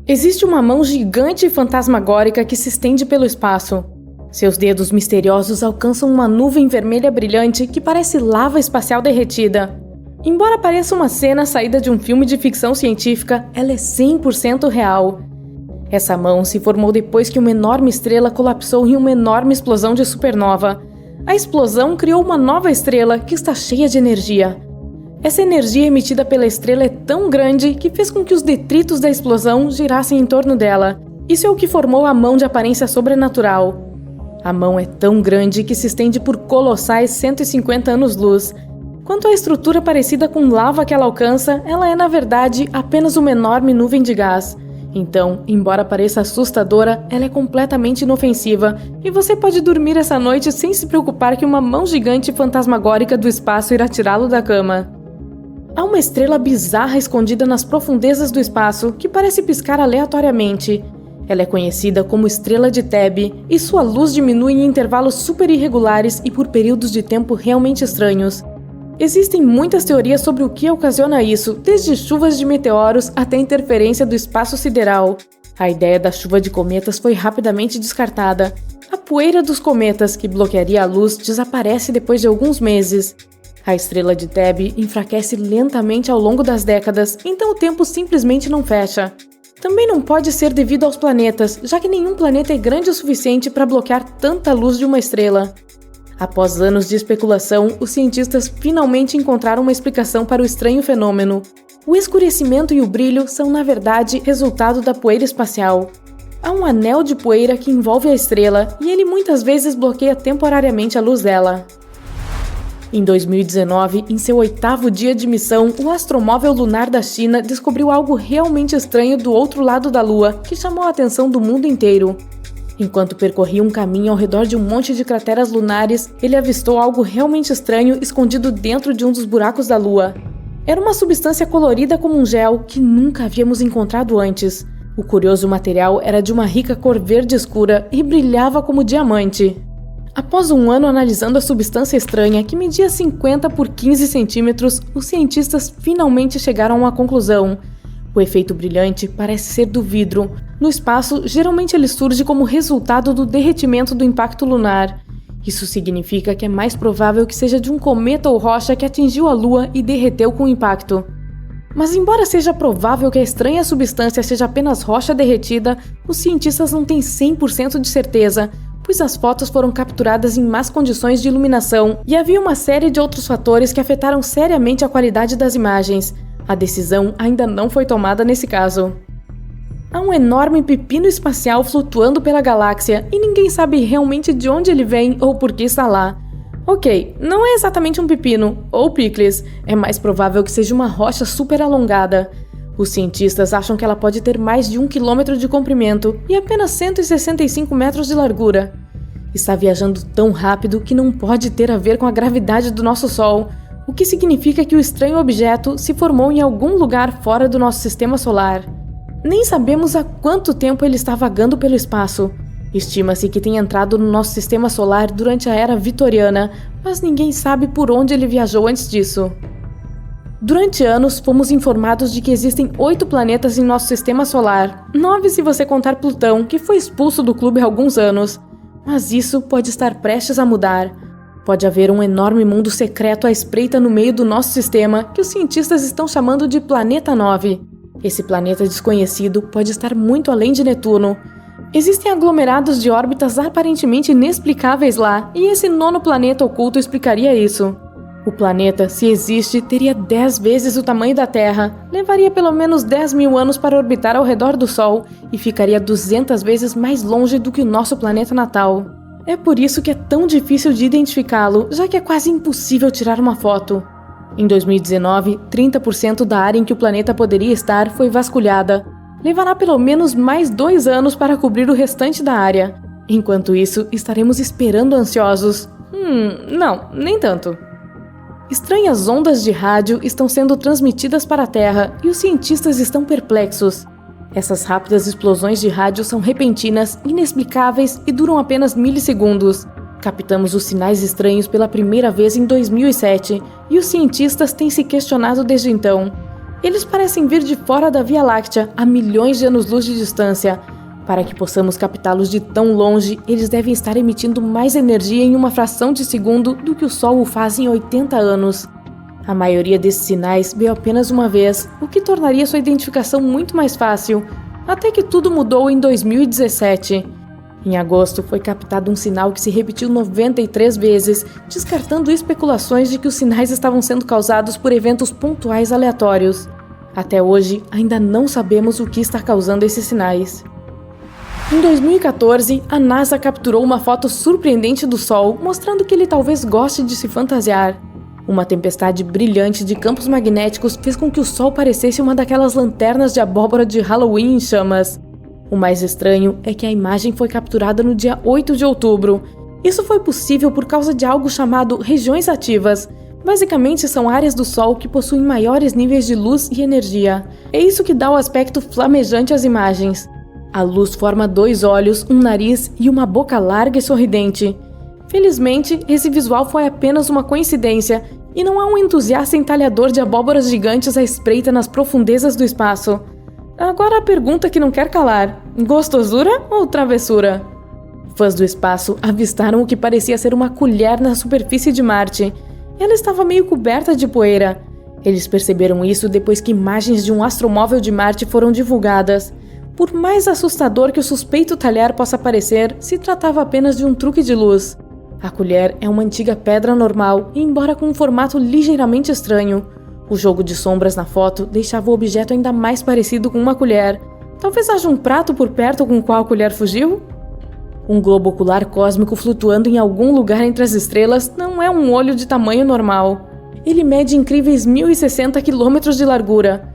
Existe uma mão gigante e fantasmagórica que se estende pelo espaço. Seus dedos misteriosos alcançam uma nuvem vermelha brilhante que parece lava espacial derretida. Embora pareça uma cena saída de um filme de ficção científica, ela é 100% real. Essa mão se formou depois que uma enorme estrela colapsou em uma enorme explosão de supernova. A explosão criou uma nova estrela que está cheia de energia. Essa energia emitida pela estrela é tão grande que fez com que os detritos da explosão girassem em torno dela. Isso é o que formou a mão de aparência sobrenatural. A mão é tão grande que se estende por colossais 150 anos-luz. Quanto à estrutura parecida com lava que ela alcança, ela é na verdade apenas uma enorme nuvem de gás. Então, embora pareça assustadora, ela é completamente inofensiva e você pode dormir essa noite sem se preocupar que uma mão gigante fantasmagórica do espaço irá tirá-lo da cama. Há uma estrela bizarra escondida nas profundezas do espaço que parece piscar aleatoriamente. Ela é conhecida como Estrela de Thebe e sua luz diminui em intervalos super irregulares e por períodos de tempo realmente estranhos. Existem muitas teorias sobre o que ocasiona isso, desde chuvas de meteoros até interferência do espaço sideral. A ideia da chuva de cometas foi rapidamente descartada. A poeira dos cometas, que bloquearia a luz, desaparece depois de alguns meses. A Estrela de Thebe enfraquece lentamente ao longo das décadas, então o tempo simplesmente não fecha. Também não pode ser devido aos planetas, já que nenhum planeta é grande o suficiente para bloquear tanta luz de uma estrela. Após anos de especulação, os cientistas finalmente encontraram uma explicação para o estranho fenômeno. O escurecimento e o brilho são, na verdade, resultado da poeira espacial. Há um anel de poeira que envolve a estrela e ele muitas vezes bloqueia temporariamente a luz dela. Em 2019, em seu 8º dia de missão, o astromóvel lunar da China descobriu algo realmente estranho do outro lado da Lua, que chamou a atenção do mundo inteiro. Enquanto percorria um caminho ao redor de um monte de crateras lunares, ele avistou algo realmente estranho escondido dentro de um dos buracos da Lua. Era uma substância colorida como um gel que nunca havíamos encontrado antes. O curioso material era de uma rica cor verde escura e brilhava como diamante. Após um ano analisando a substância estranha, que media 50 por 15 centímetros, os cientistas finalmente chegaram a uma conclusão. O efeito brilhante parece ser do vidro. No espaço, geralmente ele surge como resultado do derretimento do impacto lunar. Isso significa que é mais provável que seja de um cometa ou rocha que atingiu a Lua e derreteu com o impacto. Mas embora seja provável que a estranha substância seja apenas rocha derretida, os cientistas não têm 100% de certeza, pois as fotos foram capturadas em más condições de iluminação e havia uma série de outros fatores que afetaram seriamente a qualidade das imagens. A decisão ainda não foi tomada nesse caso. Há um enorme pepino espacial flutuando pela galáxia e ninguém sabe realmente de onde ele vem ou por que está lá. Ok, não é exatamente um pepino, ou picles, é mais provável que seja uma rocha super alongada. Os cientistas acham que ela pode ter mais de 1 quilômetro de comprimento e apenas 165 metros de largura. Está viajando tão rápido que não pode ter a ver com a gravidade do nosso Sol, o que significa que o estranho objeto se formou em algum lugar fora do nosso sistema solar. Nem sabemos há quanto tempo ele está vagando pelo espaço. Estima-se que tenha entrado no nosso sistema solar durante a Era Vitoriana, mas ninguém sabe por onde ele viajou antes disso. Durante anos, fomos informados de que existem 8 planetas em nosso sistema solar, 9 se você contar Plutão, que foi expulso do clube há alguns anos. Mas isso pode estar prestes a mudar. Pode haver um enorme mundo secreto à espreita no meio do nosso sistema, que os cientistas estão chamando de Planeta 9. Esse planeta desconhecido pode estar muito além de Netuno. Existem aglomerados de órbitas aparentemente inexplicáveis lá, e esse 9º planeta oculto explicaria isso. O planeta, se existe, teria 10 vezes o tamanho da Terra, levaria pelo menos 10 mil anos para orbitar ao redor do Sol e ficaria 200 vezes mais longe do que o nosso planeta natal. É por isso que é tão difícil de identificá-lo, já que é quase impossível tirar uma foto. Em 2019, 30% da área em que o planeta poderia estar foi vasculhada. Levará pelo menos mais 2 anos para cobrir o restante da área. Enquanto isso, estaremos esperando ansiosos. Não, nem tanto. Estranhas ondas de rádio estão sendo transmitidas para a Terra e os cientistas estão perplexos. Essas rápidas explosões de rádio são repentinas, inexplicáveis e duram apenas milissegundos. Captamos os sinais estranhos pela primeira vez em 2007 e os cientistas têm se questionado desde então. Eles parecem vir de fora da Via Láctea, a milhões de anos-luz de distância. Para que possamos captá-los de tão longe, eles devem estar emitindo mais energia em uma fração de segundo do que o Sol o faz em 80 anos. A maioria desses sinais veio apenas uma vez, o que tornaria sua identificação muito mais fácil, até que tudo mudou em 2017. Em agosto, foi captado um sinal que se repetiu 93 vezes, descartando especulações de que os sinais estavam sendo causados por eventos pontuais aleatórios. Até hoje, ainda não sabemos o que está causando esses sinais. Em 2014, a NASA capturou uma foto surpreendente do Sol, mostrando que ele talvez goste de se fantasiar. Uma tempestade brilhante de campos magnéticos fez com que o Sol parecesse uma daquelas lanternas de abóbora de Halloween em chamas. O mais estranho é que a imagem foi capturada no dia 8 de outubro. Isso foi possível por causa de algo chamado regiões ativas. Basicamente, são áreas do Sol que possuem maiores níveis de luz e energia. É isso que dá o aspecto flamejante às imagens. A luz forma 2 olhos, um nariz e uma boca larga e sorridente. Felizmente, esse visual foi apenas uma coincidência e não há um entusiasta entalhador de abóboras gigantes à espreita nas profundezas do espaço. Agora a pergunta que não quer calar: gostosura ou travessura? Fãs do espaço avistaram o que parecia ser uma colher na superfície de Marte. Ela estava meio coberta de poeira. Eles perceberam isso depois que imagens de um astromóvel de Marte foram divulgadas. Por mais assustador que o suspeito talher possa parecer, se tratava apenas de um truque de luz. A colher é uma antiga pedra normal, embora com um formato ligeiramente estranho. O jogo de sombras na foto deixava o objeto ainda mais parecido com uma colher. Talvez haja um prato por perto com o qual a colher fugiu? Um globo ocular cósmico flutuando em algum lugar entre as estrelas não é um olho de tamanho normal. Ele mede incríveis 1.060 quilômetros de largura.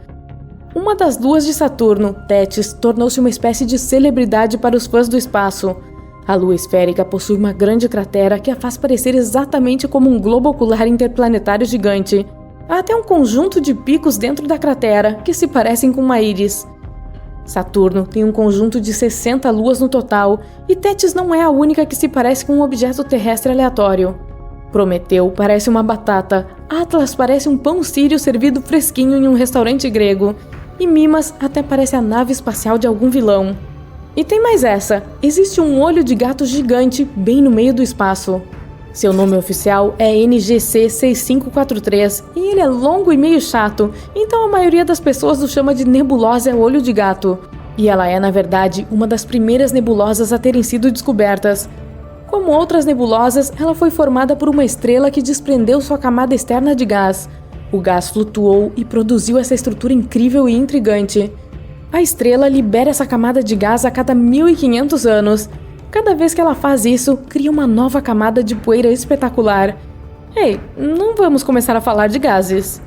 Uma das luas de Saturno, Tétis, tornou-se uma espécie de celebridade para os fãs do espaço. A lua esférica possui uma grande cratera que a faz parecer exatamente como um globo ocular interplanetário gigante. Há até um conjunto de picos dentro da cratera que se parecem com uma íris. Saturno tem um conjunto de 60 luas no total, e Tétis não é a única que se parece com um objeto terrestre aleatório. Prometeu parece uma batata, Atlas parece um pão sírio servido fresquinho em um restaurante grego, e Mimas até parece a nave espacial de algum vilão. E tem mais essa: existe um olho de gato gigante bem no meio do espaço. Seu nome oficial é NGC 6543 e ele é longo e meio chato, então a maioria das pessoas o chama de nebulosa olho de gato. E ela é, na verdade, uma das primeiras nebulosas a terem sido descobertas. Como outras nebulosas, ela foi formada por uma estrela que desprendeu sua camada externa de gás. O gás flutuou e produziu essa estrutura incrível e intrigante. A estrela libera essa camada de gás a cada 1.500 anos. Cada vez que ela faz isso, cria uma nova camada de poeira espetacular. Ei, não vamos começar a falar de gases.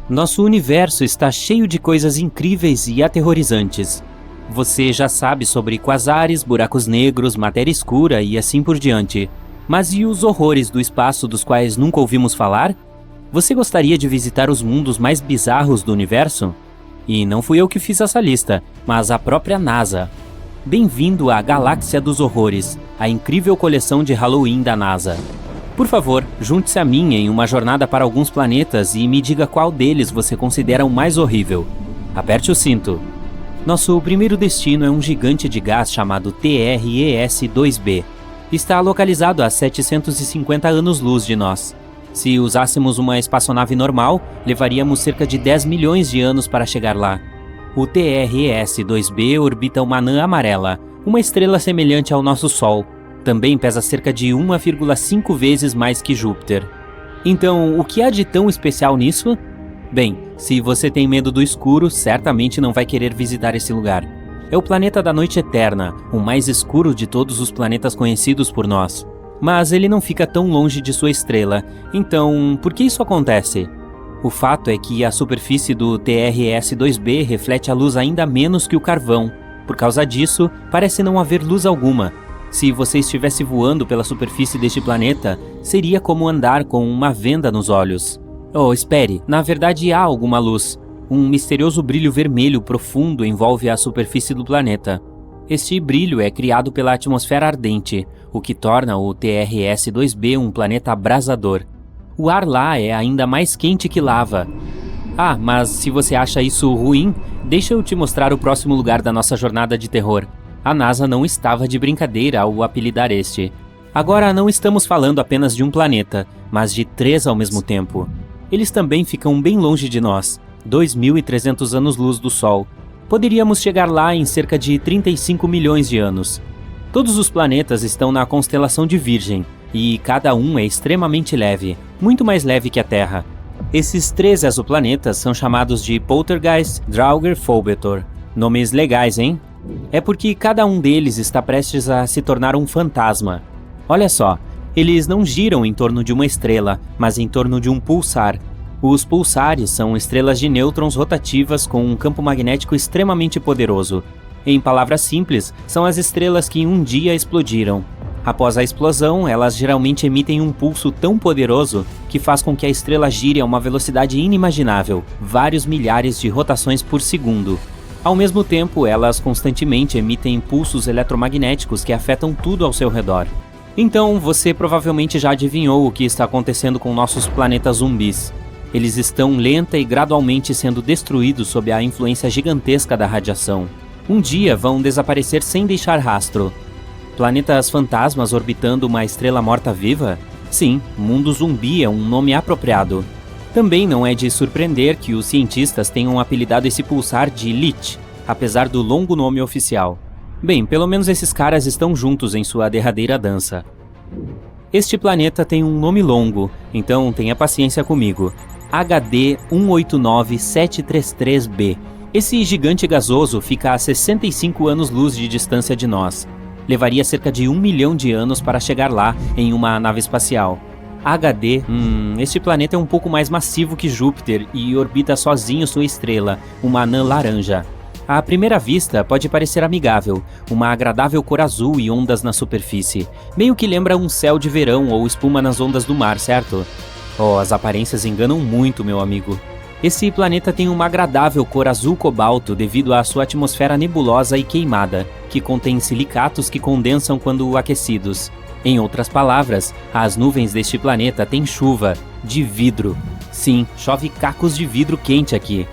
Nosso universo está cheio de coisas incríveis e aterrorizantes. Você já sabe sobre quasares, buracos negros, matéria escura e assim por diante. Mas e os horrores do espaço dos quais nunca ouvimos falar? Você gostaria de visitar os mundos mais bizarros do universo? E não fui eu que fiz essa lista, mas a própria NASA. Bem-vindo à Galáxia dos Horrores, a incrível coleção de Halloween da NASA. Por favor, junte-se a mim em uma jornada para alguns planetas e me diga qual deles você considera o mais horrível. Aperte o cinto. Nosso primeiro destino é um gigante de gás chamado TRES-2b. Está localizado a 750 anos-luz de nós. Se usássemos uma espaçonave normal, levaríamos cerca de 10 milhões de anos para chegar lá. O TRES-2b orbita uma anã amarela, uma estrela semelhante ao nosso Sol. Também pesa cerca de 1,5 vezes mais que Júpiter. Então, o que há de tão especial nisso? Bem, se você tem medo do escuro, certamente não vai querer visitar esse lugar. É o planeta da noite eterna, o mais escuro de todos os planetas conhecidos por nós. Mas ele não fica tão longe de sua estrela, então por que isso acontece? O fato é que a superfície do TRES-2b reflete a luz ainda menos que o carvão. Por causa disso, parece não haver luz alguma. Se você estivesse voando pela superfície deste planeta, seria como andar com uma venda nos olhos. Oh, espere, na verdade há alguma luz. Um misterioso brilho vermelho profundo envolve a superfície do planeta. Este brilho é criado pela atmosfera ardente, o que torna o TRES-2b um planeta abrasador. O ar lá é ainda mais quente que lava. Ah, mas se você acha isso ruim, deixa eu te mostrar o próximo lugar da nossa jornada de terror. A NASA não estava de brincadeira ao apelidar este. Agora não estamos falando apenas de um planeta, mas de 3 ao mesmo tempo. Eles também ficam bem longe de nós, 2.300 anos-luz do Sol. Poderíamos chegar lá em cerca de 35 milhões de anos. Todos os planetas estão na constelação de Virgem, e cada um é extremamente leve, muito mais leve que a Terra. Esses 3 exoplanetas são chamados de Poltergeist, Draugr, Phobetor. Nomes legais, hein? É porque cada um deles está prestes a se tornar um fantasma. Olha só, eles não giram em torno de uma estrela, mas em torno de um pulsar. Os pulsares são estrelas de nêutrons rotativas com um campo magnético extremamente poderoso. Em palavras simples, são as estrelas que um dia explodiram. Após a explosão, elas geralmente emitem um pulso tão poderoso que faz com que a estrela gire a uma velocidade inimaginável, vários milhares de rotações por segundo. Ao mesmo tempo, elas constantemente emitem impulsos eletromagnéticos que afetam tudo ao seu redor. Então, você provavelmente já adivinhou o que está acontecendo com nossos planetas zumbis. Eles estão lenta e gradualmente sendo destruídos sob a influência gigantesca da radiação. Um dia vão desaparecer sem deixar rastro. Planetas fantasmas orbitando uma estrela morta-viva? Sim, mundo zumbi é um nome apropriado. Também não é de surpreender que os cientistas tenham apelidado esse pulsar de Lich, apesar do longo nome oficial. Bem, pelo menos esses caras estão juntos em sua derradeira dança. Este planeta tem um nome longo, então tenha paciência comigo. HD 189733b. Esse gigante gasoso fica a 65 anos-luz de distância de nós. Levaria cerca de 1 milhão de anos para chegar lá em uma nave espacial. HD, este planeta é um pouco mais massivo que Júpiter e orbita sozinho sua estrela, uma anã laranja. À primeira vista, pode parecer amigável, uma agradável cor azul e ondas na superfície. Meio que lembra um céu de verão ou espuma nas ondas do mar, certo? Oh, as aparências enganam muito, meu amigo. Esse planeta tem uma agradável cor azul cobalto devido à sua atmosfera nebulosa e queimada, que contém silicatos que condensam quando aquecidos. Em outras palavras, as nuvens deste planeta têm chuva de vidro. Sim, chove cacos de vidro quente aqui.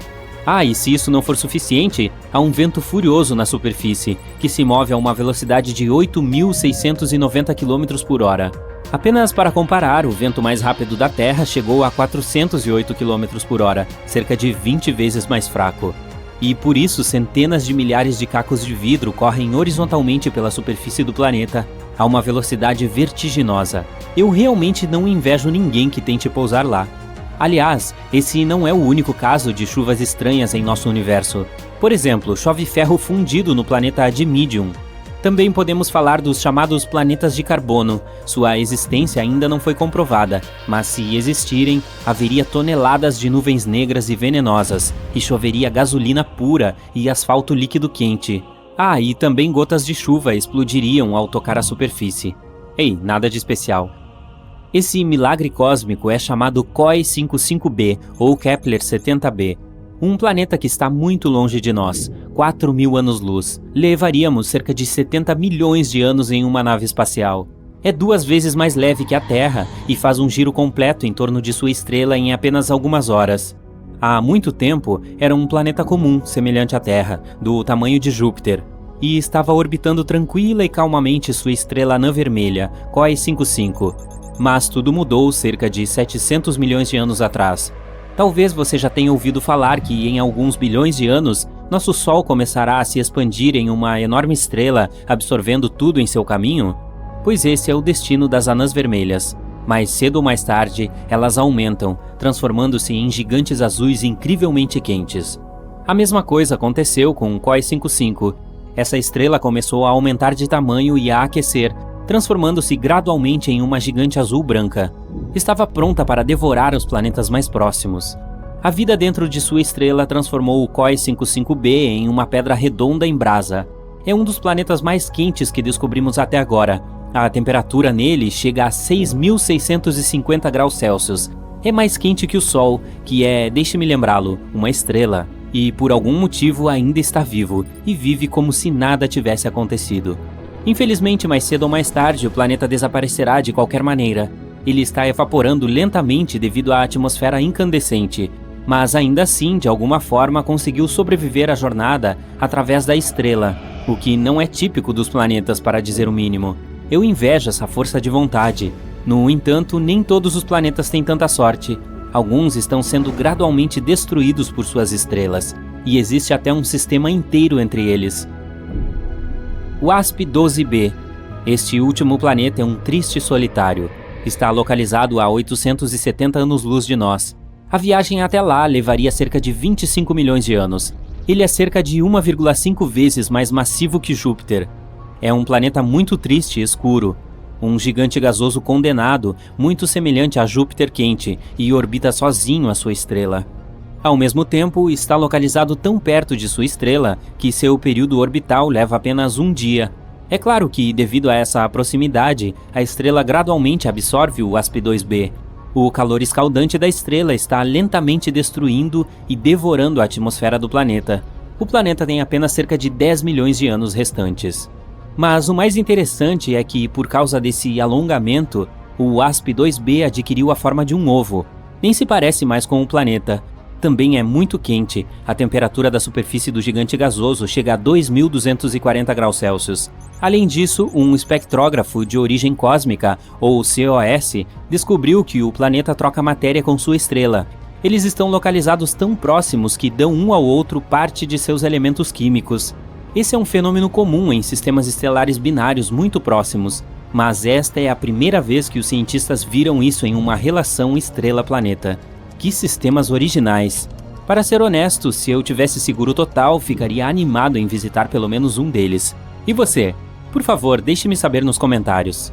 Ah, e se isso não for suficiente, há um vento furioso na superfície, que se move a uma velocidade de 8.690 km por hora. Apenas para comparar, o vento mais rápido da Terra chegou a 408 km por hora, cerca de 20 vezes mais fraco. E por isso centenas de milhares de cacos de vidro correm horizontalmente pela superfície do planeta a uma velocidade vertiginosa. Eu realmente não invejo ninguém que tente pousar lá. Aliás, esse não é o único caso de chuvas estranhas em nosso universo. Por exemplo, chove ferro fundido no planeta Dimidium. Também podemos falar dos chamados planetas de carbono. Sua existência ainda não foi comprovada, mas se existirem, haveria toneladas de nuvens negras e venenosas, e choveria gasolina pura e asfalto líquido quente. Ah, e também gotas de chuva explodiriam ao tocar a superfície. Ei, nada de especial. Esse milagre cósmico é chamado COI 55b ou Kepler 70b. Um planeta que está muito longe de nós, 4.000 anos-luz. Levaríamos cerca de 70 milhões de anos em uma nave espacial. É 2 vezes mais leve que a Terra e faz um giro completo em torno de sua estrela em apenas algumas horas. Há muito tempo, era um planeta comum, semelhante à Terra, do tamanho de Júpiter, e estava orbitando tranquila e calmamente sua estrela anã vermelha, COI 55. Mas tudo mudou cerca de 700 milhões de anos atrás. Talvez você já tenha ouvido falar que em alguns bilhões de anos, nosso Sol começará a se expandir em uma enorme estrela, absorvendo tudo em seu caminho? Pois esse é o destino das anãs vermelhas. Mais cedo ou mais tarde, elas aumentam, transformando-se em gigantes azuis incrivelmente quentes. A mesma coisa aconteceu com o COI 55. Essa estrela começou a aumentar de tamanho e a aquecer, transformando-se gradualmente em uma gigante azul-branca. Estava pronta para devorar os planetas mais próximos. A vida dentro de sua estrela transformou o COI 55b em uma pedra redonda em brasa. É um dos planetas mais quentes que descobrimos até agora. A temperatura nele chega a 6.650 graus Celsius. É mais quente que o Sol, que é, deixe-me lembrá-lo, uma estrela. E por algum motivo ainda está vivo, e vive como se nada tivesse acontecido. Infelizmente, mais cedo ou mais tarde, o planeta desaparecerá de qualquer maneira. Ele está evaporando lentamente devido à atmosfera incandescente, mas ainda assim, de alguma forma, conseguiu sobreviver à jornada através da estrela, o que não é típico dos planetas, para dizer o mínimo. Eu invejo essa força de vontade. No entanto, nem todos os planetas têm tanta sorte. Alguns estão sendo gradualmente destruídos por suas estrelas, e existe até um sistema inteiro entre eles. O WASP-12b. Este último planeta é um triste solitário. Está localizado a 870 anos-luz de nós. A viagem até lá levaria cerca de 25 milhões de anos. Ele é cerca de 1,5 vezes mais massivo que Júpiter. É um planeta muito triste e escuro. Um gigante gasoso condenado, muito semelhante a Júpiter quente, e orbita sozinho a sua estrela. Ao mesmo tempo, está localizado tão perto de sua estrela que seu período orbital leva apenas um dia. É claro que, devido a essa proximidade, a estrela gradualmente absorve o WASP-2b. O calor escaldante da estrela está lentamente destruindo e devorando a atmosfera do planeta. O planeta tem apenas cerca de 10 milhões de anos restantes. Mas o mais interessante é que, por causa desse alongamento, o WASP-2b adquiriu a forma de um ovo. Nem se parece mais com o planeta. Também é muito quente. A temperatura da superfície do gigante gasoso chega a 2.240 graus Celsius. Além disso, um espectrógrafo de origem cósmica, ou COS, descobriu que o planeta troca matéria com sua estrela. Eles estão localizados tão próximos que dão um ao outro parte de seus elementos químicos. Esse é um fenômeno comum em sistemas estelares binários muito próximos, mas esta é a primeira vez que os cientistas viram isso em uma relação estrela-planeta. Que sistemas originais! Para ser honesto, se eu tivesse seguro total, ficaria animado em visitar pelo menos um deles. E você? Por favor, deixe-me saber nos comentários.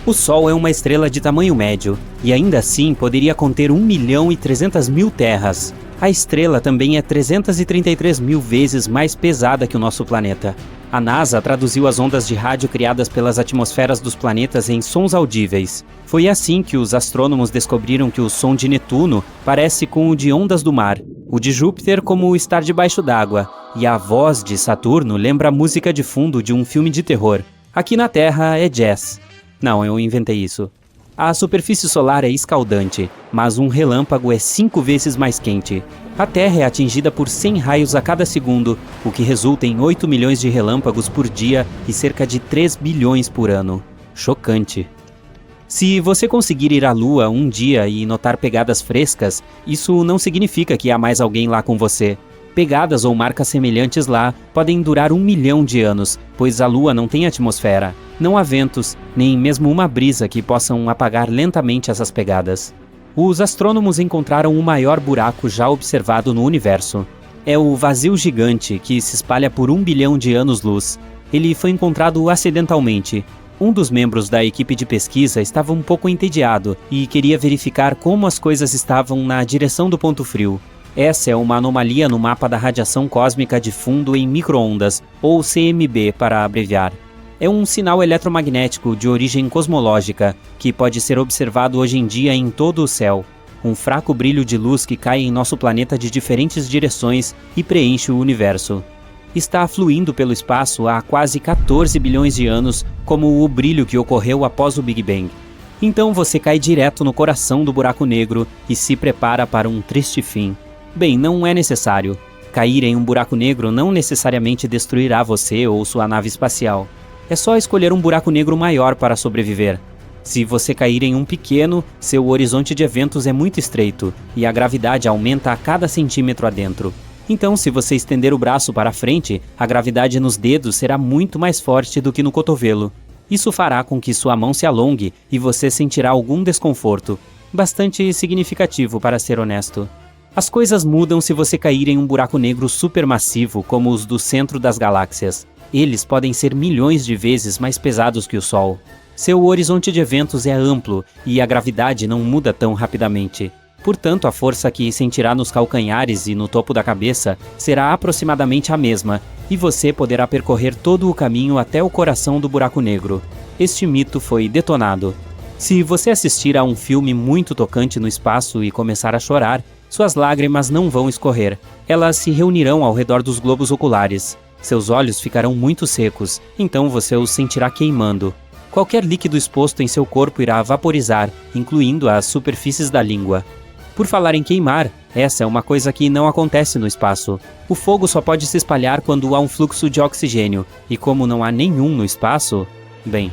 O Sol é uma estrela de tamanho médio, e ainda assim poderia conter 1.300.000 terras. A estrela também é 333 mil vezes mais pesada que o nosso planeta. A NASA traduziu as ondas de rádio criadas pelas atmosferas dos planetas em sons audíveis. Foi assim que os astrônomos descobriram que o som de Netuno parece com o de ondas do mar, o de Júpiter como estar debaixo d'água, e a voz de Saturno lembra a música de fundo de um filme de terror. Aqui na Terra é jazz. Não, eu inventei isso. A superfície solar é escaldante, mas um relâmpago é 5 vezes mais quente. A Terra é atingida por 100 raios a cada segundo, o que resulta em 8 milhões de relâmpagos por dia e cerca de 3 bilhões por ano. Chocante. Se você conseguir ir à Lua um dia e notar pegadas frescas, isso não significa que há mais alguém lá com você. Pegadas ou marcas semelhantes lá podem durar 1 milhão de anos, pois a Lua não tem atmosfera. Não há ventos, nem mesmo uma brisa que possam apagar lentamente essas pegadas. Os astrônomos encontraram o maior buraco já observado no universo. É o vazio gigante, que se espalha por 1 bilhão de anos-luz. Ele foi encontrado acidentalmente. Um dos membros da equipe de pesquisa estava um pouco entediado e queria verificar como as coisas estavam na direção do ponto frio. Essa é uma anomalia no mapa da radiação cósmica de fundo em micro-ondas, ou CMB para abreviar. É um sinal eletromagnético de origem cosmológica, que pode ser observado hoje em dia em todo o céu. Um fraco brilho de luz que cai em nosso planeta de diferentes direções e preenche o universo. Está fluindo pelo espaço há quase 14 bilhões de anos, como o brilho que ocorreu após o Big Bang. Então você cai direto no coração do buraco negro e se prepara para um triste fim. Bem, não é necessário. Cair em um buraco negro não necessariamente destruirá você ou sua nave espacial. É só escolher um buraco negro maior para sobreviver. Se você cair em um pequeno, seu horizonte de eventos é muito estreito e a gravidade aumenta a cada centímetro adentro. Então, se você estender o braço para frente, a gravidade nos dedos será muito mais forte do que no cotovelo. Isso fará com que sua mão se alongue e você sentirá algum desconforto, bastante significativo para ser honesto. As coisas mudam se você cair em um buraco negro supermassivo como os do centro das galáxias. Eles podem ser milhões de vezes mais pesados que o Sol. Seu horizonte de eventos é amplo e a gravidade não muda tão rapidamente. Portanto, a força que sentirá nos calcanhares e no topo da cabeça será aproximadamente a mesma, e você poderá percorrer todo o caminho até o coração do buraco negro. Este mito foi detonado. Se você assistir a um filme muito tocante no espaço e começar a chorar, suas lágrimas não vão escorrer. Elas se reunirão ao redor dos globos oculares. Seus olhos ficarão muito secos, então você os sentirá queimando. Qualquer líquido exposto em seu corpo irá vaporizar, incluindo as superfícies da língua. Por falar em queimar, essa é uma coisa que não acontece no espaço. O fogo só pode se espalhar quando há um fluxo de oxigênio, e como não há nenhum no espaço, bem,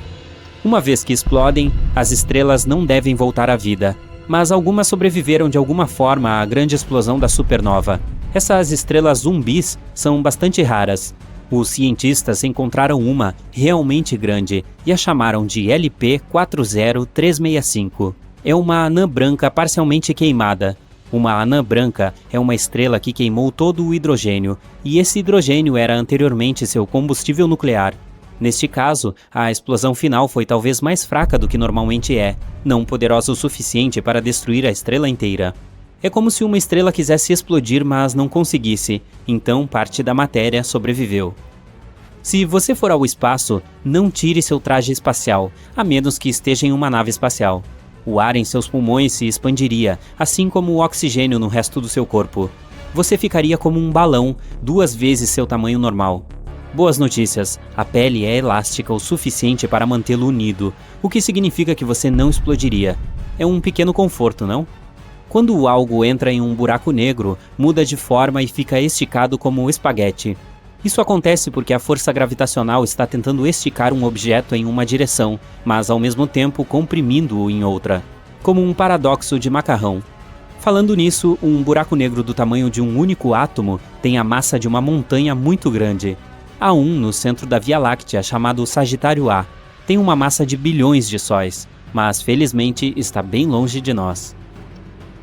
uma vez que explodem, as estrelas não devem voltar à vida, mas algumas sobreviveram de alguma forma à grande explosão da supernova. Essas estrelas zumbis são bastante raras. Os cientistas encontraram uma realmente grande e a chamaram de LP40365. É uma anã branca parcialmente queimada. Uma anã branca é uma estrela que queimou todo o hidrogênio, e esse hidrogênio era anteriormente seu combustível nuclear. Neste caso, a explosão final foi talvez mais fraca do que normalmente é, não poderosa o suficiente para destruir a estrela inteira. É como se uma estrela quisesse explodir, mas não conseguisse, então parte da matéria sobreviveu. Se você for ao espaço, não tire seu traje espacial, a menos que esteja em uma nave espacial. O ar em seus pulmões se expandiria, assim como o oxigênio no resto do seu corpo. Você ficaria como um balão, 2 vezes seu tamanho normal. Boas notícias, a pele é elástica o suficiente para mantê-lo unido, o que significa que você não explodiria. É um pequeno conforto, não? Quando algo entra em um buraco negro, muda de forma e fica esticado como espaguete. Isso acontece porque a força gravitacional está tentando esticar um objeto em uma direção, mas ao mesmo tempo comprimindo-o em outra, como um paradoxo de macarrão. Falando nisso, um buraco negro do tamanho de um único átomo tem a massa de uma montanha muito grande. Há um no centro da Via Láctea chamado Sagitário A. Tem uma massa de bilhões de sóis, mas felizmente está bem longe de nós.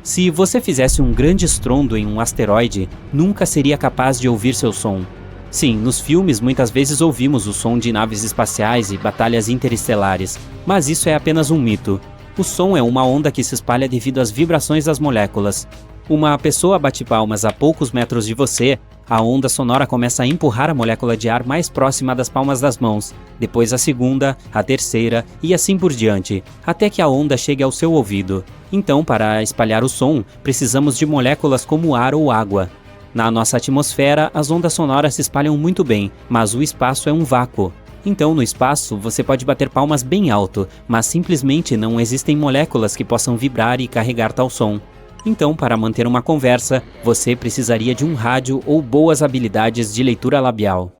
Se você fizesse um grande estrondo em um asteroide, nunca seria capaz de ouvir seu som. Sim, nos filmes muitas vezes ouvimos o som de naves espaciais e batalhas interestelares, mas isso é apenas um mito. O som é uma onda que se espalha devido às vibrações das moléculas. Uma pessoa bate palmas a poucos metros de você, a onda sonora começa a empurrar a molécula de ar mais próxima das palmas das mãos, depois a segunda, a terceira e assim por diante, até que a onda chegue ao seu ouvido. Então, para espalhar o som, precisamos de moléculas como ar ou água. Na nossa atmosfera, as ondas sonoras se espalham muito bem, mas o espaço é um vácuo. Então, no espaço, você pode bater palmas bem alto, mas simplesmente não existem moléculas que possam vibrar e carregar tal som. Então, para manter uma conversa, você precisaria de um rádio ou boas habilidades de leitura labial.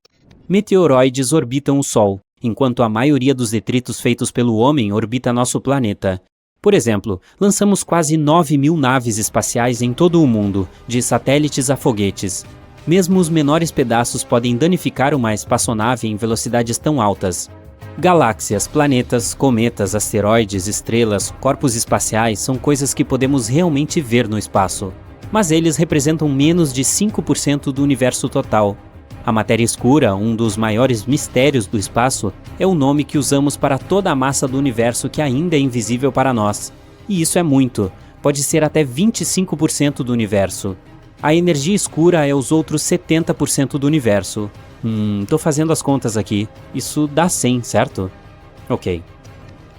Meteoroides orbitam o Sol, enquanto a maioria dos detritos feitos pelo homem orbita nosso planeta. Por exemplo, lançamos quase 9.000 naves espaciais em todo o mundo, de satélites a foguetes. Mesmo os menores pedaços podem danificar uma espaçonave em velocidades tão altas. Galáxias, planetas, cometas, asteroides, estrelas, corpos espaciais são coisas que podemos realmente ver no espaço. Mas eles representam menos de 5% do universo total. A matéria escura, um dos maiores mistérios do espaço, é o nome que usamos para toda a massa do universo que ainda é invisível para nós. E isso é muito, pode ser até 25% do universo. A energia escura é os outros 70% do universo. Tô fazendo as contas aqui. Isso dá 100, certo? Ok.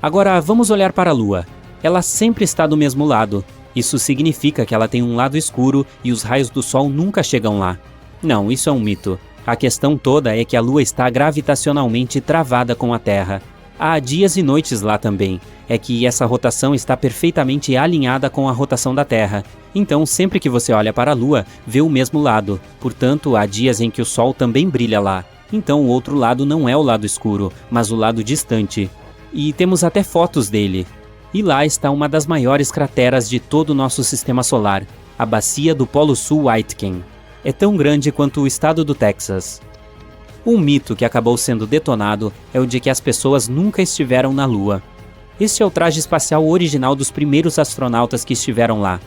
Agora vamos olhar para a Lua. Ela sempre está do mesmo lado. Isso significa que ela tem um lado escuro e os raios do Sol nunca chegam lá. Não, isso é um mito. A questão toda é que a Lua está gravitacionalmente travada com a Terra. Há dias e noites lá também. É que essa rotação está perfeitamente alinhada com a rotação da Terra. Então, sempre que você olha para a Lua, vê o mesmo lado. Portanto, há dias em que o Sol também brilha lá. Então, o outro lado não é o lado escuro, mas o lado distante. E temos até fotos dele. E lá está uma das maiores crateras de todo o nosso sistema solar, a Bacia do Polo Sul Aitken. É tão grande quanto o estado do Texas. Um mito que acabou sendo detonado é o de que as pessoas nunca estiveram na Lua. Este é o traje espacial original dos primeiros astronautas que estiveram lá.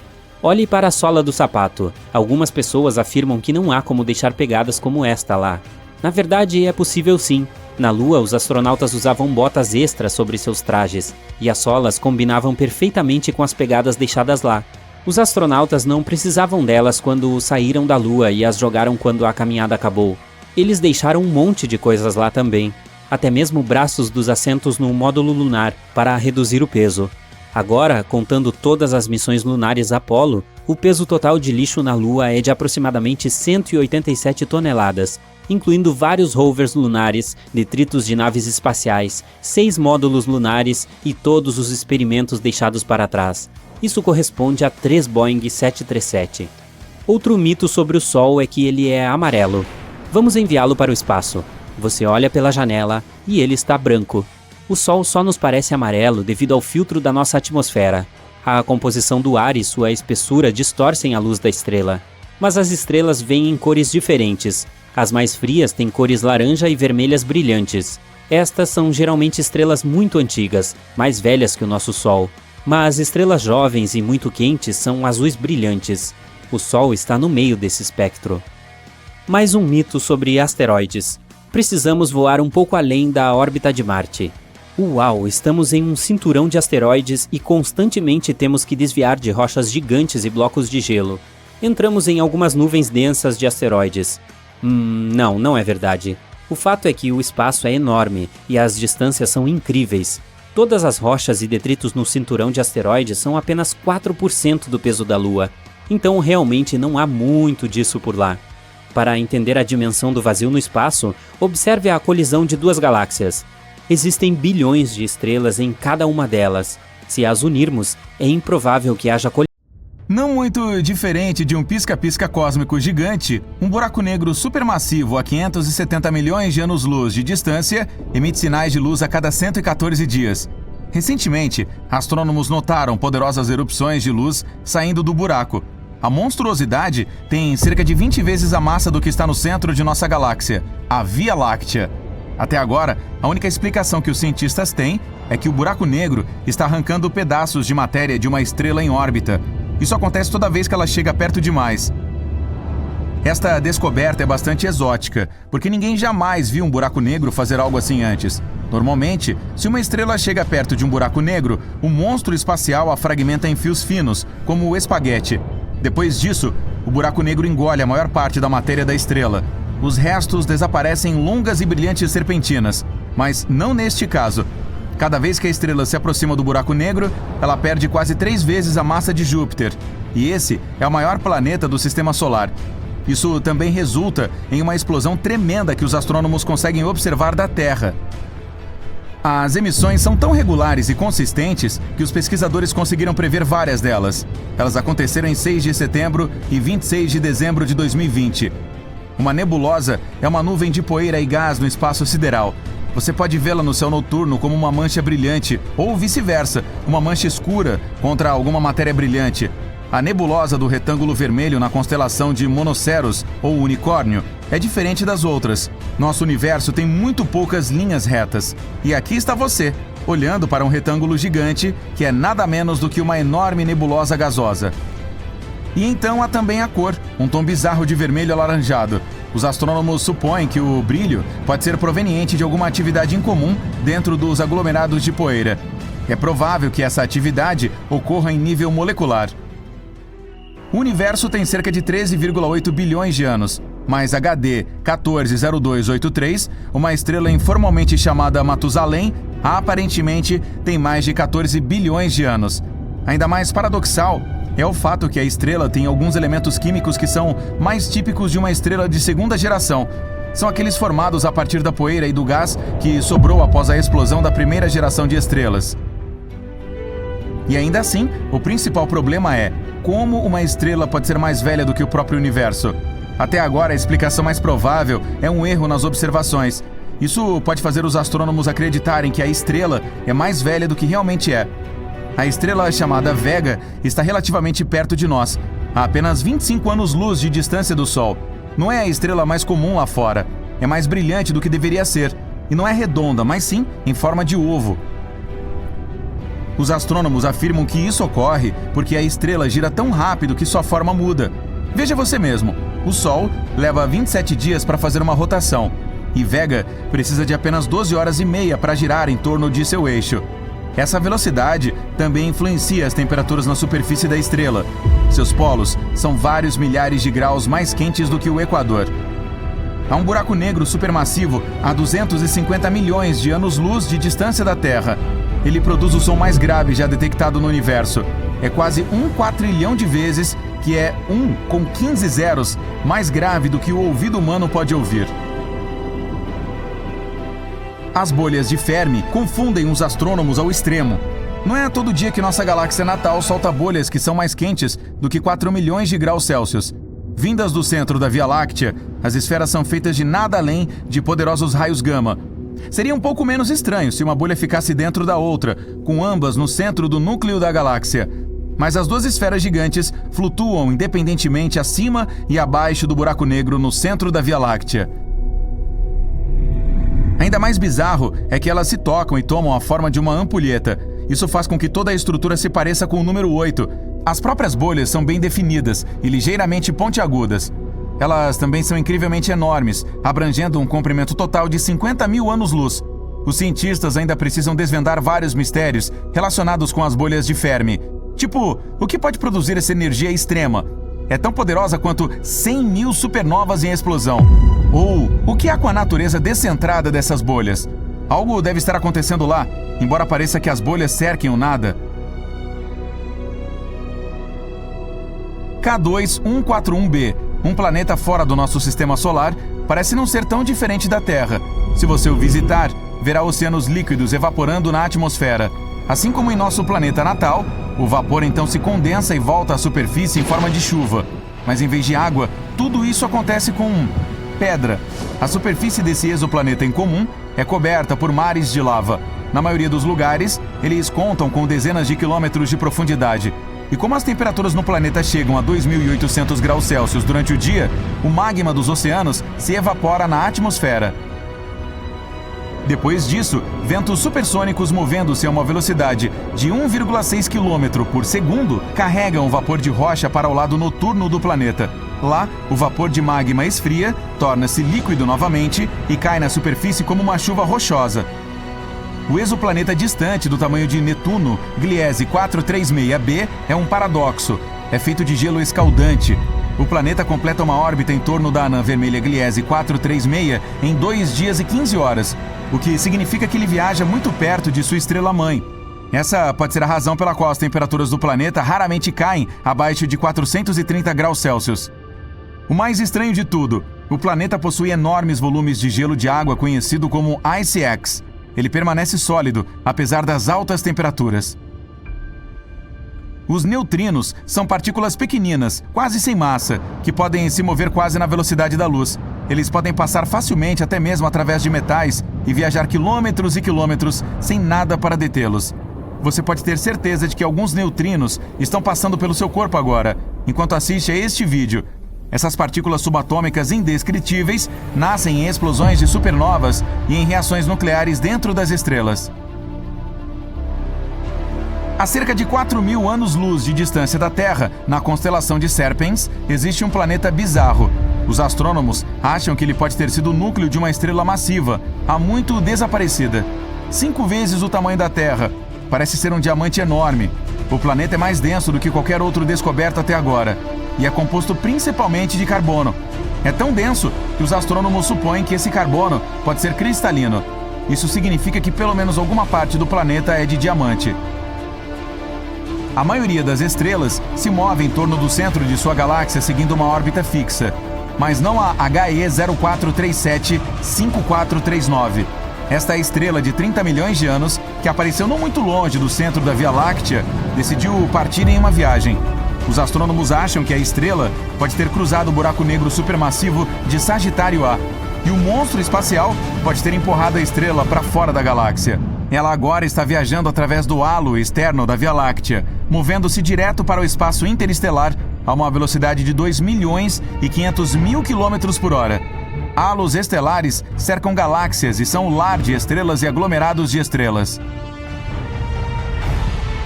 Olhe para a sola do sapato. Algumas pessoas afirmam que não há como deixar pegadas como esta lá. Na verdade, é possível sim. Na Lua, os astronautas usavam botas extras sobre seus trajes, e as solas combinavam perfeitamente com as pegadas deixadas lá. Os astronautas não precisavam delas quando saíram da Lua e as jogaram quando a caminhada acabou. Eles deixaram um monte de coisas lá também. Até mesmo braços dos assentos no módulo lunar para reduzir o peso. Agora, contando todas as missões lunares Apollo, O peso total de lixo na Lua é de aproximadamente 187 toneladas, incluindo vários rovers lunares, detritos de naves espaciais, 6 módulos lunares e todos os experimentos deixados para trás. Isso corresponde a 3 Boeing 737. Outro mito sobre o Sol é que ele é amarelo. Vamos enviá-lo para o espaço. Você olha pela janela e ele está branco. O Sol só nos parece amarelo devido ao filtro da nossa atmosfera. A composição do ar e sua espessura distorcem a luz da estrela. Mas as estrelas vêm em cores diferentes. As mais frias têm cores laranja e vermelhas brilhantes. Estas são geralmente estrelas muito antigas, mais velhas que o nosso Sol. Mas estrelas jovens e muito quentes são azuis brilhantes. O Sol está no meio desse espectro. Mais um mito sobre asteroides. Precisamos voar um pouco além da órbita de Marte. Uau, estamos em um cinturão de asteroides e constantemente temos que desviar de rochas gigantes e blocos de gelo. Entramos em algumas nuvens densas de asteroides. Não é verdade. O fato é que o espaço é enorme e as distâncias são incríveis. Todas as rochas e detritos no cinturão de asteroides são apenas 4% do peso da Lua. Então realmente não há muito disso por lá. Para entender a dimensão do vazio no espaço, observe a colisão de duas galáxias. Existem bilhões de estrelas em cada uma delas. Se as unirmos, é improvável que haja colisão. Não muito diferente de um pisca-pisca cósmico gigante, um buraco negro supermassivo a 570 milhões de anos-luz de distância emite sinais de luz a cada 114 dias. Recentemente, astrônomos notaram poderosas erupções de luz saindo do buraco. A monstruosidade tem cerca de 20 vezes a massa do que está no centro de nossa galáxia, a Via Láctea. Até agora, a única explicação que os cientistas têm é que o buraco negro está arrancando pedaços de matéria de uma estrela em órbita. Isso acontece toda vez que ela chega perto demais. Esta descoberta é bastante exótica, porque ninguém jamais viu um buraco negro fazer algo assim antes. Normalmente, se uma estrela chega perto de um buraco negro, o monstro espacial a fragmenta em fios finos, como o espaguete. Depois disso, o buraco negro engole a maior parte da matéria da estrela. Os restos desaparecem em longas e brilhantes serpentinas, mas não neste caso. Cada vez que a estrela se aproxima do buraco negro, ela perde quase 3 vezes a massa de Júpiter, e esse é o maior planeta do Sistema Solar. Isso também resulta em uma explosão tremenda que os astrônomos conseguem observar da Terra. As emissões são tão regulares e consistentes que os pesquisadores conseguiram prever várias delas. Elas aconteceram em 6 de setembro e 26 de dezembro de 2020. Uma nebulosa é uma nuvem de poeira e gás no espaço sideral. Você pode vê-la no céu noturno como uma mancha brilhante, ou vice-versa, uma mancha escura contra alguma matéria brilhante. A nebulosa do retângulo vermelho na constelação de Monoceros, ou Unicórnio, é diferente das outras. Nosso universo tem muito poucas linhas retas. E aqui está você, olhando para um retângulo gigante que é nada menos do que uma enorme nebulosa gasosa. E então há também a cor, um tom bizarro de vermelho alaranjado. Os astrônomos supõem que o brilho pode ser proveniente de alguma atividade incomum dentro dos aglomerados de poeira. É provável que essa atividade ocorra em nível molecular. O universo tem cerca de 13,8 bilhões de anos, mas HD 140283, uma estrela informalmente chamada Matusalém, aparentemente tem mais de 14 bilhões de anos. Ainda mais paradoxal é o fato que a estrela tem alguns elementos químicos que são mais típicos de uma estrela de segunda geração. São aqueles formados a partir da poeira e do gás que sobrou após a explosão da primeira geração de estrelas. E ainda assim, o principal problema é como uma estrela pode ser mais velha do que o próprio universo. Até agora, a explicação mais provável é um erro nas observações. Isso pode fazer os astrônomos acreditarem que a estrela é mais velha do que realmente é. A estrela chamada Vega está relativamente perto de nós, a apenas 25 anos-luz de distância do Sol. Não é a estrela mais comum lá fora, é mais brilhante do que deveria ser, e não é redonda, mas sim em forma de ovo. Os astrônomos afirmam que isso ocorre porque a estrela gira tão rápido que sua forma muda. Veja você mesmo, o Sol leva 27 dias para fazer uma rotação, e Vega precisa de apenas 12 horas e meia para girar em torno de seu eixo. Essa velocidade também influencia as temperaturas na superfície da estrela. Seus polos são vários milhares de graus mais quentes do que o Equador. Há um buraco negro supermassivo a 250 milhões de anos-luz de distância da Terra. Ele produz o som mais grave já detectado no universo. É quase 1 quatrilhão de vezes que é 1 com 15 zeros, mais grave do que o ouvido humano pode ouvir. As bolhas de Fermi confundem os astrônomos ao extremo. Não é todo dia que nossa galáxia natal solta bolhas que são mais quentes do que 4 milhões de graus Celsius. Vindas do centro da Via Láctea, as esferas são feitas de nada além de poderosos raios gama. Seria um pouco menos estranho se uma bolha ficasse dentro da outra, com ambas no centro do núcleo da galáxia. Mas as duas esferas gigantes flutuam independentemente acima e abaixo do buraco negro no centro da Via Láctea. Ainda mais bizarro é que elas se tocam e tomam a forma de uma ampulheta. Isso faz com que toda a estrutura se pareça com o número 8. As próprias bolhas são bem definidas e ligeiramente pontiagudas. Elas também são incrivelmente enormes, abrangendo um comprimento total de 50 mil anos-luz. Os cientistas ainda precisam desvendar vários mistérios relacionados com as bolhas de Fermi. Tipo, o que pode produzir essa energia extrema? É tão poderosa quanto 100 mil supernovas em explosão. Ou o que há com a natureza descentrada dessas bolhas? Algo deve estar acontecendo lá, embora pareça que as bolhas cerquem o nada. K2141b, um planeta fora do nosso sistema solar, parece não ser tão diferente da Terra. Se você o visitar, verá oceanos líquidos evaporando na atmosfera. Assim como em nosso planeta natal, o vapor então se condensa e volta à superfície em forma de chuva. Mas em vez de água, tudo isso acontece com pedra. A superfície desse exoplaneta em comum é coberta por mares de lava. Na maioria dos lugares, eles contam com dezenas de quilômetros de profundidade. E como as temperaturas no planeta chegam a 2.800 graus Celsius durante o dia, o magma dos oceanos se evapora na atmosfera. Depois disso, ventos supersônicos movendo-se a uma velocidade de 1,6 km por segundo carregam o vapor de rocha para o lado noturno do planeta. Lá, o vapor de magma esfria, torna-se líquido novamente e cai na superfície como uma chuva rochosa. O exoplaneta distante do tamanho de Netuno, Gliese 436b, é um paradoxo. É feito de gelo escaldante. O planeta completa uma órbita em torno da anã vermelha Gliese 436 em 2 dias e 15 horas, o que significa que ele viaja muito perto de sua estrela-mãe. Essa pode ser a razão pela qual as temperaturas do planeta raramente caem abaixo de 430 graus Celsius. O mais estranho de tudo, o planeta possui enormes volumes de gelo de água conhecido como Ice Axe. Ele permanece sólido, apesar das altas temperaturas. Os neutrinos são partículas pequeninas, quase sem massa, que podem se mover quase na velocidade da luz. Eles podem passar facilmente até mesmo através de metais e viajar quilômetros e quilômetros sem nada para detê-los. Você pode ter certeza de que alguns neutrinos estão passando pelo seu corpo agora, enquanto assiste a este vídeo. Essas partículas subatômicas indescritíveis nascem em explosões de supernovas e em reações nucleares dentro das estrelas. A cerca de 4.000 anos-luz de distância da Terra, na constelação de Serpens, existe um planeta bizarro. Os astrônomos acham que ele pode ter sido o núcleo de uma estrela massiva, há muito desaparecida. 5 vezes o tamanho da Terra. Parece ser um diamante enorme. O planeta é mais denso do que qualquer outro descoberto até agora. E é composto principalmente de carbono. É tão denso que os astrônomos supõem que esse carbono pode ser cristalino. Isso significa que pelo menos alguma parte do planeta é de diamante. A maioria das estrelas se move em torno do centro de sua galáxia seguindo uma órbita fixa, mas não a HE 04375439. Esta estrela de 30 milhões de anos, que apareceu não muito longe do centro da Via Láctea, decidiu partir em uma viagem. Os astrônomos acham que a estrela pode ter cruzado o buraco negro supermassivo de Sagitário A, e o monstro espacial pode ter empurrado a estrela para fora da galáxia. Ela agora está viajando através do halo externo da Via Láctea, movendo-se direto para o espaço interestelar a uma velocidade de 2.500.000 km por hora. Halos estelares cercam galáxias e são o lar de estrelas e aglomerados de estrelas.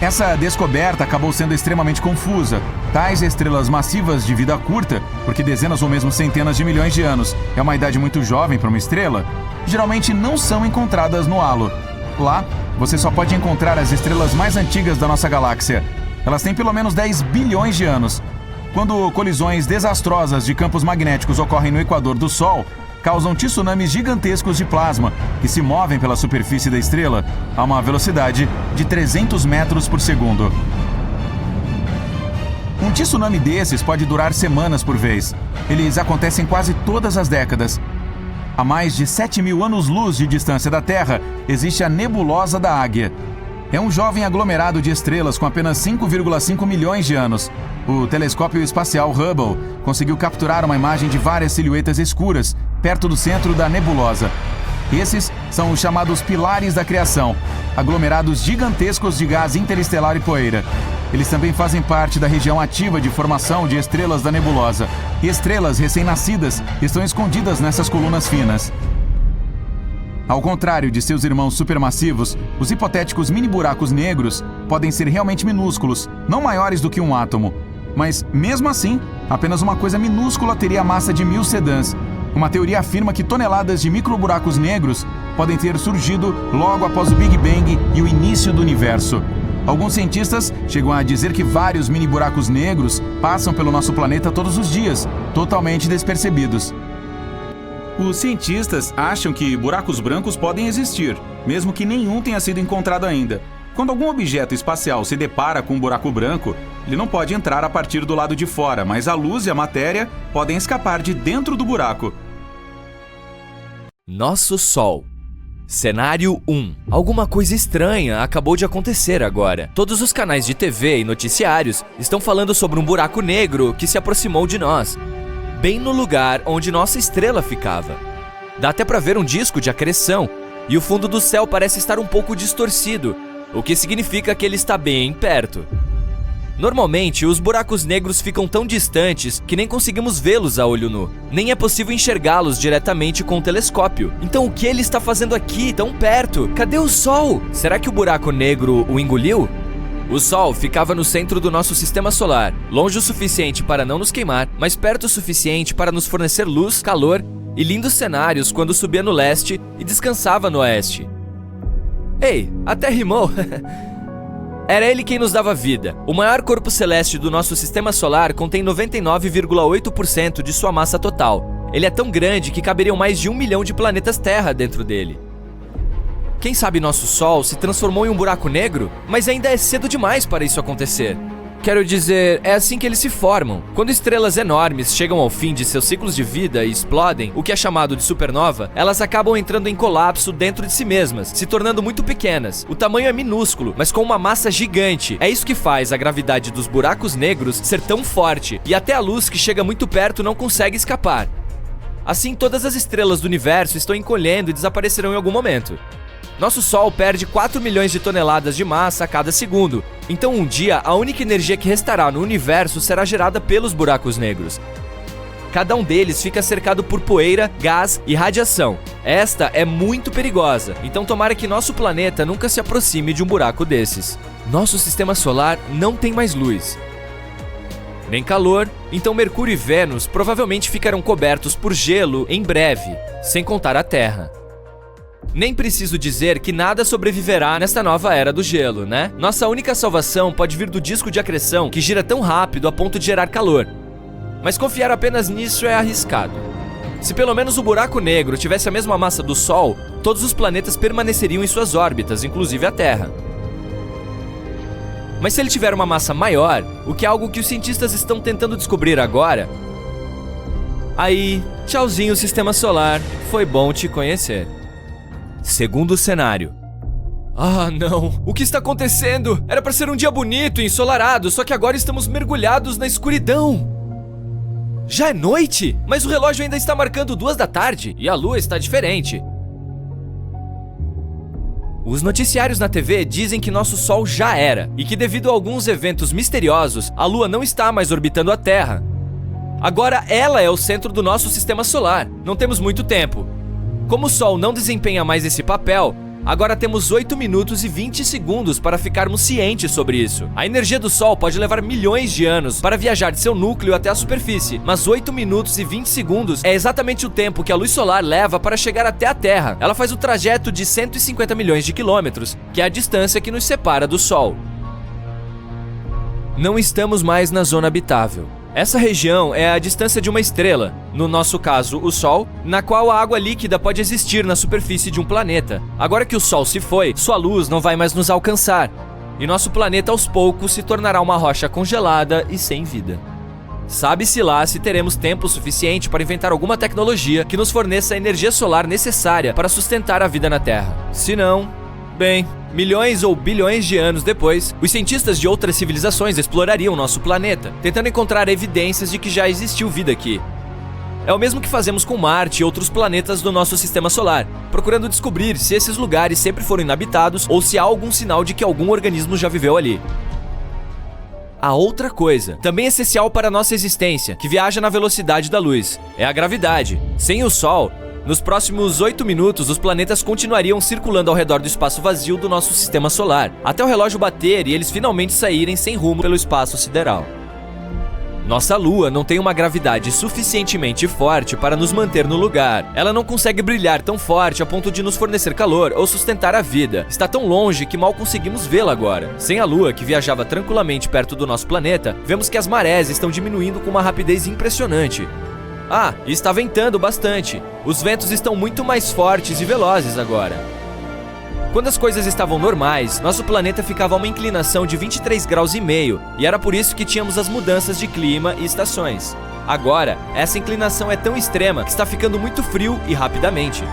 Essa descoberta acabou sendo extremamente confusa. Tais estrelas massivas de vida curta, porque dezenas ou mesmo centenas de milhões de anos é uma idade muito jovem para uma estrela, geralmente não são encontradas no halo. Lá, você só pode encontrar as estrelas mais antigas da nossa galáxia. Elas têm pelo menos 10 bilhões de anos. Quando colisões desastrosas de campos magnéticos ocorrem no equador do Sol, causam tsunamis gigantescos de plasma que se movem pela superfície da estrela a uma velocidade de 300 metros por segundo. Um Um tsunami desses pode durar semanas por vez. Eles acontecem quase todas as décadas. A mais de 7.000 anos-luz de distância da Terra, existe a Nebulosa da Águia. É um jovem aglomerado de estrelas com apenas 5,5 milhões de anos. O telescópio espacial Hubble conseguiu capturar uma imagem de várias silhuetas escuras perto do centro da nebulosa. Esses são os chamados pilares da criação, aglomerados gigantescos de gás interestelar e poeira. Eles também fazem parte da região ativa de formação de estrelas da nebulosa. E estrelas recém-nascidas estão escondidas nessas colunas finas. Ao contrário de seus irmãos supermassivos, os hipotéticos mini-buracos negros podem ser realmente minúsculos, não maiores do que um átomo. Mas, mesmo assim, apenas uma coisa minúscula teria a massa de 1000 sedãs. Uma teoria afirma que toneladas de microburacos negros podem ter surgido logo após o Big Bang e o início do universo. Alguns cientistas chegam a dizer que vários mini-buracos negros passam pelo nosso planeta todos os dias, totalmente despercebidos. Os cientistas acham que buracos brancos podem existir, mesmo que nenhum tenha sido encontrado ainda. Quando algum objeto espacial se depara com um buraco branco, ele não pode entrar a partir do lado de fora, mas a luz e a matéria podem escapar de dentro do buraco. Nosso Sol. Cenário 1. Alguma coisa estranha acabou de acontecer agora. Todos os canais de TV e noticiários estão falando sobre um buraco negro que se aproximou de nós, bem no lugar onde nossa estrela ficava. Dá até para ver um disco de acreção, e o fundo do céu parece estar um pouco distorcido, o que significa que ele está bem perto. Normalmente, os buracos negros ficam tão distantes que nem conseguimos vê-los a olho nu. Nem é possível enxergá-los diretamente com o telescópio. Então o que ele está fazendo aqui, tão perto? Cadê o Sol? Será que o buraco negro o engoliu? O Sol ficava no centro do nosso sistema solar, longe o suficiente para não nos queimar, mas perto o suficiente para nos fornecer luz, calor e lindos cenários quando subia no leste e descansava no oeste. Ei, até rimou! Era ele quem nos dava vida. O maior corpo celeste do nosso sistema solar contém 99,8% de sua massa total. Ele é tão grande que caberiam mais de 1 milhão de planetas Terra dentro dele. Quem sabe nosso Sol se transformou em um buraco negro? Mas ainda é cedo demais para isso acontecer. Quero dizer, é assim que eles se formam. Quando estrelas enormes chegam ao fim de seus ciclos de vida e explodem, o que é chamado de supernova, elas acabam entrando em colapso dentro de si mesmas, se tornando muito pequenas. O tamanho é minúsculo, mas com uma massa gigante. É isso que faz a gravidade dos buracos negros ser tão forte, e até a luz que chega muito perto não consegue escapar. Assim, todas as estrelas do universo estão encolhendo e desaparecerão em algum momento. Nosso Sol perde 4 milhões de toneladas de massa a cada segundo. Então um dia, a única energia que restará no universo será gerada pelos buracos negros. Cada um deles fica cercado por poeira, gás e radiação. Esta é muito perigosa, então tomara que nosso planeta nunca se aproxime de um buraco desses. Nosso sistema solar não tem mais luz, nem calor, então Mercúrio e Vênus provavelmente ficarão cobertos por gelo em breve, sem contar a Terra. Nem preciso dizer que nada sobreviverá nesta nova era do gelo, né? Nossa única salvação pode vir do disco de acreção que gira tão rápido a ponto de gerar calor. Mas confiar apenas nisso é arriscado. Se pelo menos o buraco negro tivesse a mesma massa do Sol, todos os planetas permaneceriam em suas órbitas, inclusive a Terra. Mas se ele tiver uma massa maior, o que é algo que os cientistas estão tentando descobrir agora, aí, tchauzinho sistema solar, foi bom te conhecer. Segundo cenário. Ah, não. O que está acontecendo? Era para ser um dia bonito e ensolarado, só que agora estamos mergulhados na escuridão. Já é noite? Mas o relógio ainda está marcando 2 da tarde e a lua está diferente. Os noticiários na TV dizem que nosso Sol já era e que devido a alguns eventos misteriosos, a lua não está mais orbitando a Terra. Agora ela é o centro do nosso sistema solar. Não temos muito tempo. Como o Sol não desempenha mais esse papel, agora temos 8 minutos e 20 segundos para ficarmos cientes sobre isso. A energia do Sol pode levar milhões de anos para viajar de seu núcleo até a superfície, mas 8 minutos e 20 segundos é exatamente o tempo que a luz solar leva para chegar até a Terra. Ela faz o trajeto de 150 milhões de quilômetros, que é a distância que nos separa do Sol. Não estamos mais na zona habitável. Essa região é a distância de uma estrela, no nosso caso o Sol, na qual a água líquida pode existir na superfície de um planeta. Agora que o Sol se foi, sua luz não vai mais nos alcançar. e nosso planeta aos poucos se tornará uma rocha congelada e sem vida. Sabe-se lá se teremos tempo suficiente para inventar alguma tecnologia que nos forneça a energia solar necessária para sustentar a vida na Terra. Se não, bem, milhões ou bilhões de anos depois, os cientistas de outras civilizações explorariam nosso planeta, tentando encontrar evidências de que já existiu vida aqui. É o mesmo que fazemos com Marte e outros planetas do nosso sistema solar, procurando descobrir se esses lugares sempre foram inabitados ou se há algum sinal de que algum organismo já viveu ali. A outra coisa, também essencial para a nossa existência, que viaja na velocidade da luz, é a gravidade. Sem o Sol, nos próximos 8 minutos, os planetas continuariam circulando ao redor do espaço vazio do nosso sistema solar, até o relógio bater e eles finalmente saírem sem rumo pelo espaço sideral. Nossa Lua não tem uma gravidade suficientemente forte para nos manter no lugar. Ela não consegue brilhar tão forte a ponto de nos fornecer calor ou sustentar a vida. Está tão longe que mal conseguimos vê-la agora. Sem a Lua, que viajava tranquilamente perto do nosso planeta, vemos que as marés estão diminuindo com uma rapidez impressionante. Ah, e está ventando bastante. Os ventos estão muito mais fortes e velozes agora. Quando as coisas estavam normais, nosso planeta ficava a uma inclinação de 23,5 graus e era por isso que tínhamos as mudanças de clima e estações. Agora, essa inclinação é tão extrema que está ficando muito frio e rapidamente.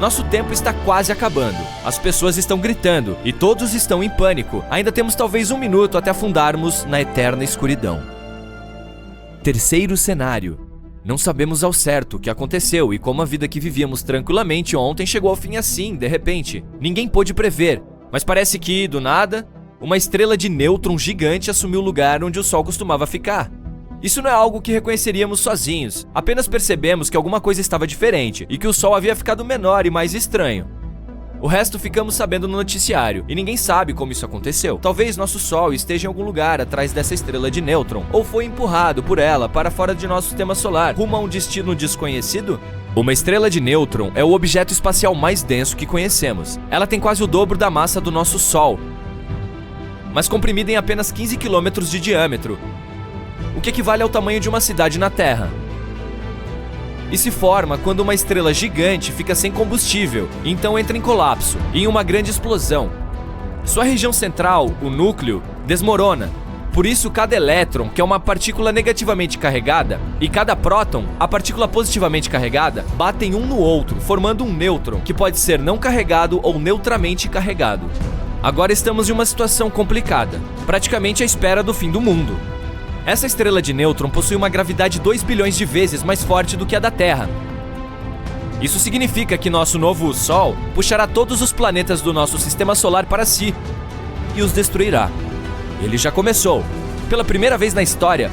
Nosso tempo está quase acabando. As pessoas estão gritando e todos estão em pânico. Ainda temos talvez 1 minuto até afundarmos na eterna escuridão. Terceiro cenário. Não sabemos ao certo o que aconteceu e como a vida que vivíamos tranquilamente ontem chegou ao fim assim, de repente. Ninguém pôde prever, mas parece que, do nada, uma estrela de nêutron gigante assumiu o lugar onde o Sol costumava ficar. Isso não é algo que reconheceríamos sozinhos, apenas percebemos que alguma coisa estava diferente e que o Sol havia ficado menor e mais estranho. O resto ficamos sabendo no noticiário, e ninguém sabe como isso aconteceu. Talvez nosso Sol esteja em algum lugar atrás dessa estrela de nêutron, ou foi empurrado por ela para fora de nosso sistema solar, rumo a um destino desconhecido? Uma estrela de nêutron é o objeto espacial mais denso que conhecemos. Ela tem quase o dobro da massa do nosso Sol, mas comprimida em apenas 15 km de diâmetro, o que equivale ao tamanho de uma cidade na Terra. E se forma quando uma estrela gigante fica sem combustível, então entra em colapso, em uma grande explosão. Sua região central, o núcleo, desmorona. Por isso, cada elétron, que é uma partícula negativamente carregada, e cada próton, a partícula positivamente carregada, batem um no outro, formando um nêutron, que pode ser não carregado ou neutramente carregado. Agora estamos em uma situação complicada, praticamente à espera do fim do mundo. Essa estrela de nêutron possui uma gravidade 2 bilhões de vezes mais forte do que a da Terra. Isso significa que nosso novo Sol puxará todos os planetas do nosso sistema solar para si e os destruirá. Ele já começou. Pela primeira vez na história,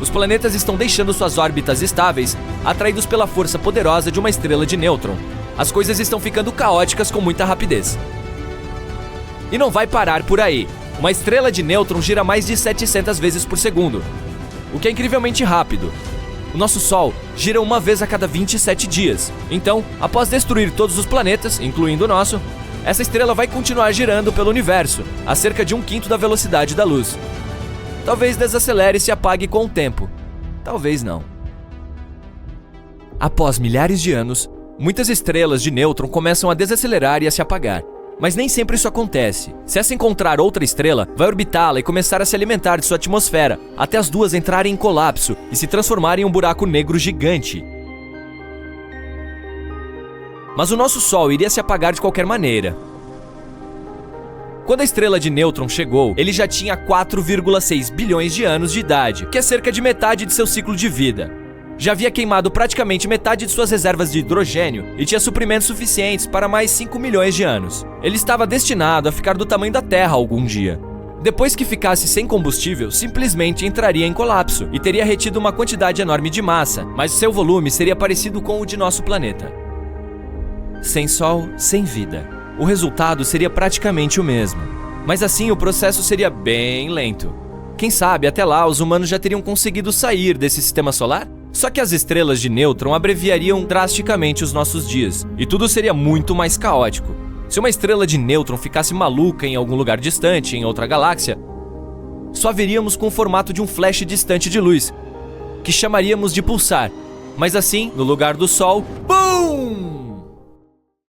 os planetas estão deixando suas órbitas estáveis, atraídos pela força poderosa de uma estrela de nêutron. As coisas estão ficando caóticas com muita rapidez. E não vai parar por aí. Uma estrela de nêutron gira mais de 700 vezes por segundo, o que é incrivelmente rápido. O nosso Sol gira uma vez a cada 27 dias. Então, após destruir todos os planetas, incluindo o nosso, essa estrela vai continuar girando pelo universo, a cerca de 1/5 da velocidade da luz. Talvez desacelere e se apague com o tempo. Talvez não. Após milhares de anos, muitas estrelas de nêutron começam a desacelerar e a se apagar. Mas nem sempre isso acontece. Se essa encontrar outra estrela, vai orbitá-la e começar a se alimentar de sua atmosfera, até as duas entrarem em colapso e se transformarem em um buraco negro gigante. Mas o nosso Sol iria se apagar de qualquer maneira. Quando a estrela de nêutron chegou, ele já tinha 4,6 bilhões de anos de idade, que é cerca de metade de seu ciclo de vida. Já havia queimado praticamente metade de suas reservas de hidrogênio e tinha suprimentos suficientes para mais 5 milhões de anos. Ele estava destinado a ficar do tamanho da Terra algum dia. Depois que ficasse sem combustível, simplesmente entraria em colapso e teria retido uma quantidade enorme de massa, mas seu volume seria parecido com o de nosso planeta. Sem Sol, sem vida. O resultado seria praticamente o mesmo. Mas assim o processo seria bem lento. Quem sabe até lá os humanos já teriam conseguido sair desse sistema solar? Só que as estrelas de nêutron abreviariam drasticamente os nossos dias, e tudo seria muito mais caótico. Se uma estrela de nêutron ficasse maluca em algum lugar distante, em outra galáxia, só veríamos com o formato de um flash distante de luz, que chamaríamos de pulsar. Mas assim, no lugar do Sol, BUM!